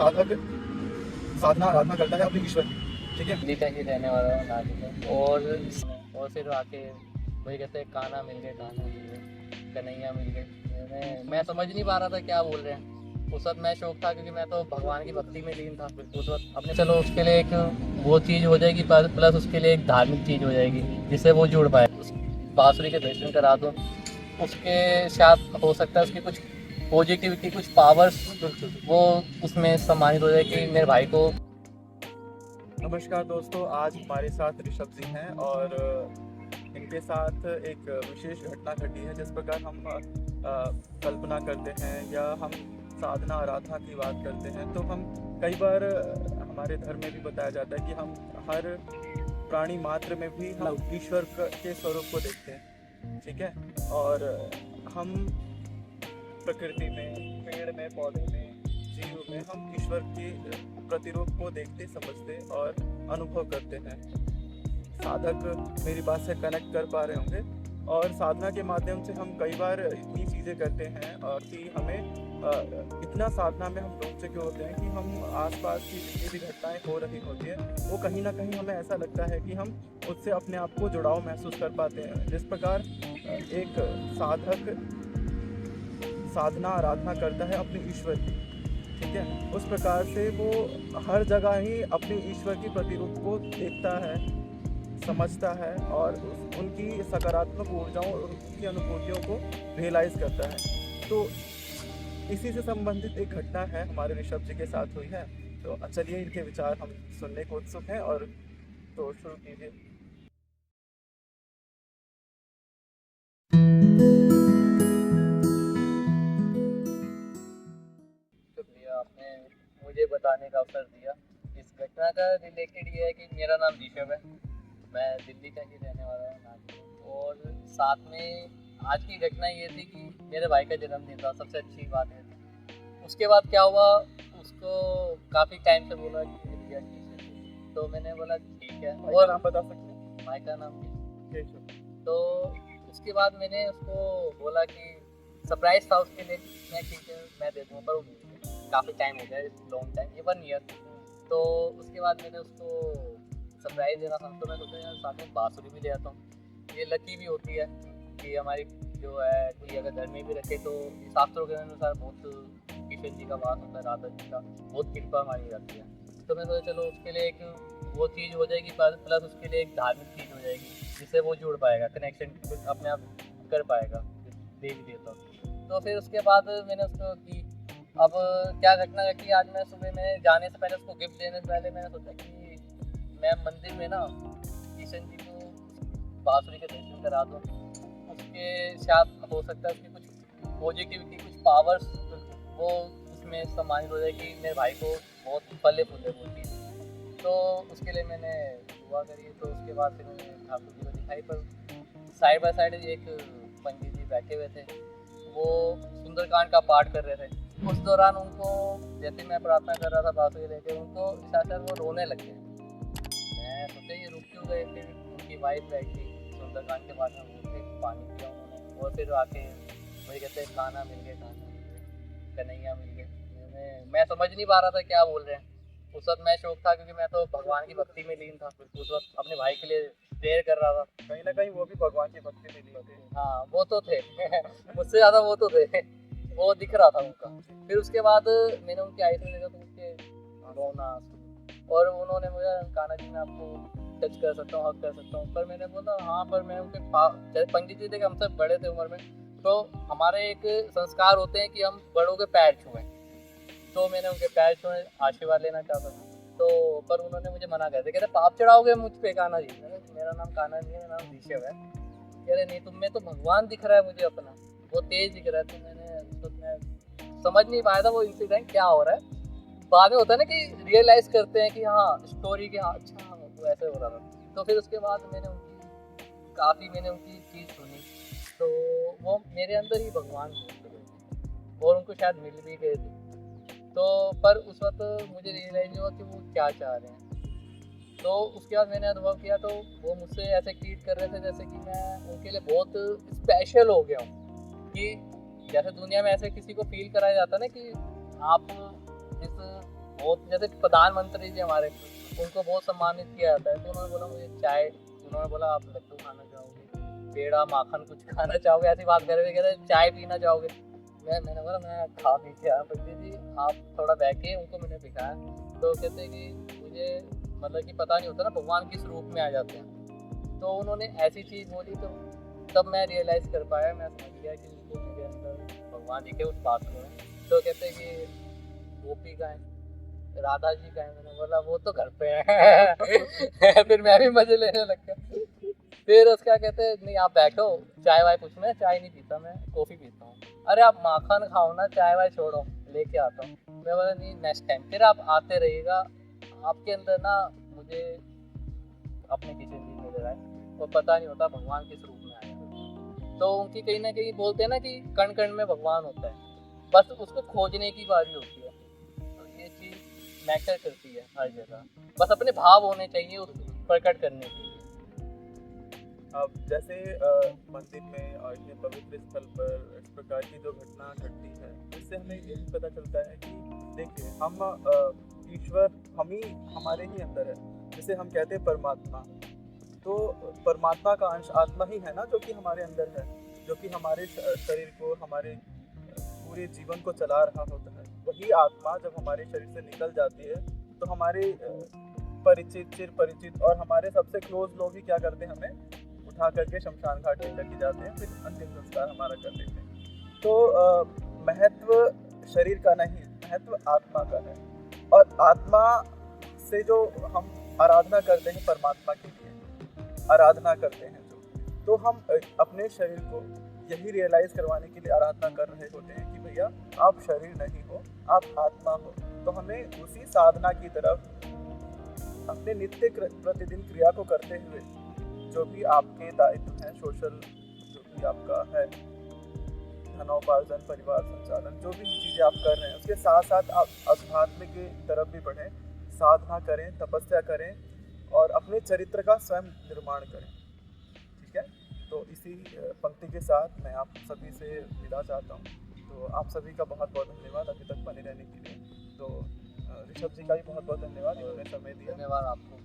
साधक साधना आराधना करता है अपने ईश्वर की, ठीक है। दिल्ली का ही रहने वाला हूँ नागरिक हूँ। और फिर आके वही कहते हैं कान्हा मिल गए, कन्हैया मिल गए। मैं समझ नहीं पा रहा था क्या बोल रहे हैं। उस वक्त मैं शौक था क्योंकि मैं तो भगवान की भक्ति में लीन था उस वक्त। अपने चलो उसके लिए एक वो चीज़ हो जाएगी, प्लस उसके लिए एक धार्मिक चीज़ हो जाएगी जिससे वो जुड़ पाए। उस बांसुरी के दर्शन करा दो, उसके साथ हो सकता है उसकी कुछ पॉजिटिविटी, कुछ पावर्स वो उसमें सम्मानित हो जाए कि मेरे भाई को। नमस्कार दोस्तों, आज हमारे साथ ऋषभ जी हैं और इनके साथ एक विशेष घटना घटी है। जिस प्रकार हम कल्पना करते हैं या हम साधना आराधना की बात करते हैं, तो हम कई बार हमारे धर्म में भी बताया जाता है कि हम हर प्राणी मात्र में भी हम ईश्वर के स्वरूप को देखते हैं, ठीक है। और हम प्रकृति में, पेड़ में, पौधे में, जीव में हम ईश्वर के प्रतिरूप को देखते, समझते और अनुभव करते हैं। साधक मेरी बात से कनेक्ट कर पा रहे होंगे। और साधना के माध्यम से हम कई बार इतनी चीज़ें करते हैं और कि हमें इतना साधना में हम डूब चुके होते हैं कि हम आसपास की जितनी भी घटनाएं हो रही होती है वो कहीं ना कहीं हमें ऐसा लगता है कि हम उससे अपने आप को जुड़ाव महसूस कर पाते हैं। जिस प्रकार एक साधक साधना आराधना करता है अपने ईश्वर की, ठीक है, उस प्रकार से वो हर जगह ही अपने ईश्वर की प्रतिरूप को देखता है, समझता है और उनकी सकारात्मक ऊर्जाओं और उनकी अनुभूतियों को रियलाइज करता है। तो इसी से संबंधित एक घटना है हमारे ऋषभ जी के साथ हुई है। तो चलिए इनके विचार हम सुनने को उत्सुक हैं, और तो शुरू कीजिए। शुक्रिया, आपने मुझे बताने का अवसर दिया। इस घटना का रिलेटेड ये है कि मेरा नाम ऋषभ है, मैं दिल्ली का ही रहने वाला हूँ नागरिक हूँ। और साथ में आज की घटना ये थी कि मेरे भाई का जन्मदिन था, सबसे अच्छी बात है। उसके बाद क्या हुआ, उसको काफ़ी टाइम से बोला कि भैया ठीक, तो मैंने बोला ठीक है। और आप बता सकते हैं भाई का नाम केशव। तो उसके बाद मैंने उसको बोला कि सरप्राइज था उसके लिए, मैं ठीक है मैं दे दूँगा, पर वो काफ़ी टाइम हो गया, लॉन्ग टाइम, ये 1 ईयर। तो उसके बाद मैंने उसको सरप्राइज देना था, तो मैं सोचा यार साथ में बाँसुरी भी ले आता हूँ। ये लकी भी होती है कि हमारी जो है कोई अगर घर में भी रखे तो शास्त्रों के अनुसार बहुत कृष्ण जी का वास होता है, राधा जी का बहुत कृपा मानी जाती है। तो मैं सोचा चलो उसके लिए एक वो चीज़ हो जाएगी, प्लस उसके लिए एक धार्मिक चीज़ हो जाएगी जिससे वो जुड़ पाएगा, कनेक्शन अपने आप कर पाएगा देवी देवता। तो फिर उसके बाद मैंने उसको की। अब क्या घटना है कि आज मैं सुबह में जाने से पहले, उसको गिफ्ट देने से पहले मैंने सोचा कि मैं मंदिर में ना कृष्ण जी को बाँसुरी के दर्शन करा दूँ। उसके साथ हो सकता है उसकी कुछ पॉजिटिविटी, कुछ पावर्स वो उसमें सम्मानित हो जाए कि मेरे भाई को बहुत फले फूले वो चीज़। तो उसके लिए मैंने दुआ करी। तो उसके बाद फिर मैंने ठाकुर जी को दिखाई, पर साइड बाय साइड एक पंडित जी बैठे हुए थे, वो सुंदरकांड का पाठ कर रहे थे। उस दौरान उनको, जैसे मैं प्रार्थना कर रहा था बाँसुरी लेके, उनको शायद वो रोने लग गए। मैं सोचा ये रुक क्यों गए। फिर उनकी वाइफ बैठी, सुंदरकांड के बाद में उनसे पानी पिया उन्होंने, और फिर आके वही कहते हैं कान्हा मिल गए, कन्हैया मिल गए। मैं समझ नहीं पा रहा था क्या बोल रहे हैं। उस वक्त मैं शौक था क्योंकि मैं तो भगवान की भक्ति में लीन था, उस वक्त अपने भाई के लिए प्रेयर कर रहा था। कहीं ना कहीं वो भी भगवान की भक्ति में लीन थे। हाँ वो तो थे मुझसे ज़्यादा वो तो थे, वो दिख रहा था उनका। फिर उसके बाद मैंने उनकी आईज में देखा तो उनके रोना, और उन्होंने मुझे, कान्हा जी मैं आपको टच कर सकता हूँ, हक कर सकता हूँ, पर मैंने बोला हाँ, पर मैं उनके जैसे पंडित जी थे कि हमसे बड़े थे उम्र में, तो हमारे एक संस्कार होते हैं कि हम बड़ों के पैर छुएं। तो मैंने उनके पैर छुए, आशीर्वाद लेना चाहता था, तो पर उन्होंने मुझे मना कर दिया, कहते पाप चढ़ाओगे मुझ पे कान्हा जी। मेरा नाम कान्हा नहीं है, मेरा नाम ऋषभ है। कह रहे नहीं, तुम में तो भगवान दिख रहा है मुझे अपना, वो तेज दिख रहा है। तो मैं समझ नहीं पाया था वो इंसिडेंट क्या हो रहा है। बाद में होता है ना कि रियलाइज करते हैं कि हाँ स्टोरी के, हाँ अच्छा वो ऐसे हो रहा था। तो फिर उसके बाद मैंने उनकी चीज़ सुनी, तो वो मेरे अंदर ही भगवान थे और उनको शायद मिल भी गए थे। तो पर उस वक्त मुझे रियलाइज हुआ कि वो क्या चाह रहे हैं। तो उसके बाद मैंने अनुभव किया, तो वो मुझसे ऐसे ट्रीट कर रहे थे जैसे कि मैं उनके लिए बहुत स्पेशल हो गया हूँ। कि जैसे दुनिया में ऐसे किसी को फील कराया जाता है ना कि आप जिस बहुत जैसे प्रधानमंत्री जी हमारे, उनको बहुत सम्मानित किया जाता है। तो उन्होंने बोला मुझे चाय, उन्होंने बोला आप लड्डू खाना चाहोगे, पेड़ा माखन कुछ खाना चाहोगे, ऐसी बात करे वगैरह, चाय पीना चाहोगे। मैंने बोला मैं खा पी के आया पंडित जी, आप थोड़ा बैठे। उनको मैंने दिखाया तो कहते कि मुझे मतलब कि पता नहीं होता ना भगवान किस रूप में आ जाते हैं। तो उन्होंने ऐसी चीज़ बोली तो तब मैं रियलाइज़ कर पाया, मैं समझ गया कि उनको मेरे अंदर भगवान जी के उस बात को है। तो कहते हैं कि गोपी का है, राधा जी का है। मैंने बोला वो तो घर पे है। फिर मैं भी मजे लेने लग गया। फिर उसका कहते हैं नहीं आप बैठो, चाय वाय कुछ, मैं चाय नहीं पीता, मैं कॉफ़ी पीता हूँ। अरे आप माखन खाओ ना, चाय वाय छोड़ो, लेके आता हूँ। मैं बोला नहीं नेक्स्ट टाइम फिर आप आते रहिएगा, आपके अंदर ना मुझे अपने पीछे जी नजर आए, और पता नहीं होता भगवान किस रूप में आया। तो उनकी कहीं ना कहीं बोलते हैं ना कि कण कण में भगवान होता है, बस उसको खोजने की बारी होती है। तो ये चीज़ मैटर करती है हर जगह, बस अपने भाव होने चाहिए उस प्रकट करने के लिए। अब जैसे मंदिर में और ये पवित्र स्थल पर इस प्रकार की जो घटना घटती है, इससे हमें यही पता चलता है कि देखिए हम ईश्वर हम ही हमारे ही अंदर है। जिसे हम कहते हैं परमात्मा, तो परमात्मा का अंश आत्मा ही है ना, जो कि हमारे अंदर है, जो कि हमारे शरीर को, हमारे पूरे जीवन को चला रहा होता है। वही आत्मा जब हमारे शरीर से निकल जाती है तो हमारे परिचित, चिर परिचित और हमारे सबसे क्लोज लोग ही क्या करते हैं, हमें उठा करके शमशान घाट लेकर के जाते हैं, फिर अंतिम संस्कार हमारा कर देते हैं। तो महत्व शरीर का नहीं, महत्व आत्मा का है। और आत्मा से जो हम आराधना करते हैं, परमात्मा के लिए आराधना करते हैं तो हम अपने शरीर को यही रियलाइज करवाने के लिए आराधना कर रहे होते हैं कि भैया आप शरीर नहीं हो, आप आत्मा हो। तो हमें उसी साधना की तरफ अपने नित्य प्रतिदिन क्रिया को करते हुए, जो भी आपके दायित्व हैं, सोशल जो भी आपका है, धनोपार्जन, परिवार संचालन, जो भी चीज़ें आप कर रहे हैं, उसके साथ साथ आप अध्यात्म की तरफ भी बढ़ें, साधना करें, तपस्या करें और अपने चरित्र का स्वयं निर्माण करें। ठीक है, तो इसी पंक्ति के साथ मैं आप सभी से विदा चाहता हूँ। तो आप सभी का बहुत बहुत धन्यवाद अभी तक बने रहने के लिए। तो ऋषभ जी का भी बहुत बहुत धन्यवाद, इन्होंने समय दिया। धन्यवाद आपको।